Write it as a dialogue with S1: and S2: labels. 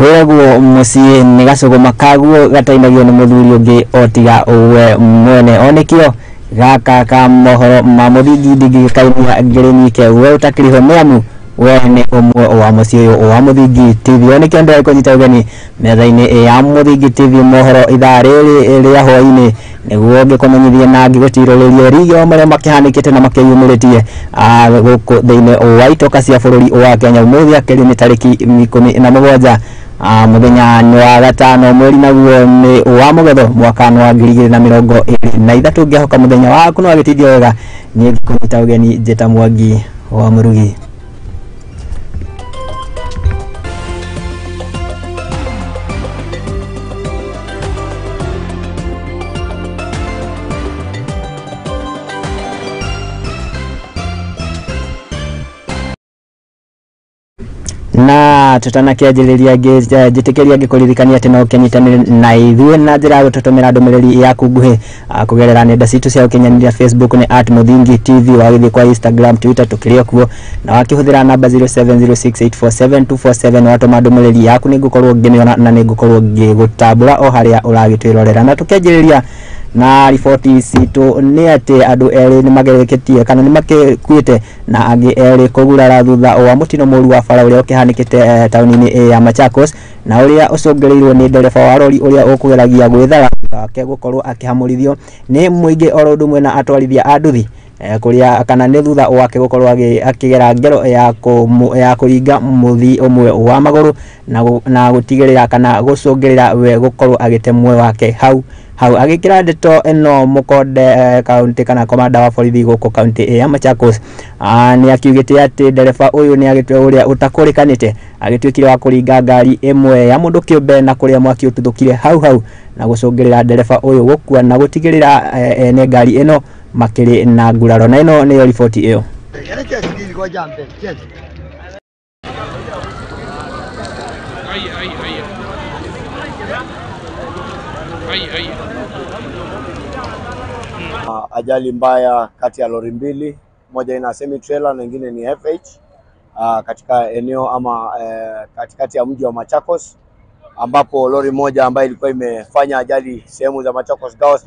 S1: Kwego musie ni gacogo makaguo gatainagio ni muthuri ungi otiga uwe mwene onikio gaka ka mohoro ma muthingi ndingi kaimia ngirenyike we utakiriho niamu we ni umwe wa mucie wa Muthingi TV onikio ndai kunyita ugeni metha-ini ya Muthingi TV mohoro ithaa riri ria hwaini niguo ngikumenyithia na ngigutiririria rigio maria makihanikite na makiyumiritie guku thiini wa itoka cia bururi wa Kenya umuthi akiri ni tariki 17 muthenya ni wa gatano mweri naguo ni wa mugetho mwaka wa 2023 ngihoka muthenya waku no agitithio wega ni ngikunyita ugeni Njeta Mwangi wa Murugi. Na tutanakianjiriria ngitikiria ngikuririkania ati no kenyitanire na ithuĩ na njĩra ya gũtũtũmĩra ndũmĩrĩri yaku nguhĩ kũgerera nenda citũ cia ũkinyanĩria Facebook ni @Muthingi TV, wagĩthiĩ kwa Instagram, Twitter tukĩrĩ kuo, na wakĩhũthĩra namba 0706847247 watũma ndũmĩrĩri yaku nĩ ngũkorwo ngĩmĩona na nĩ ngũkorwo ngĩgũtambũra o harĩa ũragĩtwĩrorera. Na tukĩanjĩrĩria na riboti citũ nĩ atĩ andũ erĩ nĩ magereketie kana nĩ makĩkuĩte na angĩ erĩ kũgurara thutha wa mũtino mũru wa bara ũrĩa ũkĩhanĩkĩte taũni-inĩ ya Machakos, na ũrĩa ũcũngĩrĩirwo nĩ ndereba wa rori ũrĩa ũkũgeragia gwĩthara wake gũkorwo akĩhamũrithio nĩ mũingĩ oro ũndũ ũmwe na atwarithia a nduthi kuria kana nĩ thutha wake gũkorwo akĩgera ngero ya kũringa mũthi ũmwe wa magũrũ na gũtigĩrĩra kana gũcũngĩrĩra we gũkorwo agĩte muoyo wake hau agĩkĩra ndeto ĩno mũkonde kaunti kana komanda wa borithi gũkũ kaunti ya Machakos nĩ akiugĩte atĩ ndereba ũyũ nĩ agĩtwe ũrĩa ũtakũrĩkanĩte agĩtuĩkire wa kũringa ngari ĩmwe ya mũndũ kĩũmbe na kũrĩa mwaki ũtuthũkire hau na gũcũngĩrĩra ndereba ũyũ gũkua na gũtigĩrĩra ene ngari ĩno makĩrĩ na nguraro. Na ĩno nĩyo riboti ĩyo.
S2: Ajali mbaya kati ya lori mbili, moja ina semi trailer na nyingine ni FH katika eneo ama katikati ya mji wa Machakos, ambapo lori moja ambayo ilikuwa imefanya ajali sehemu za Machakos Girls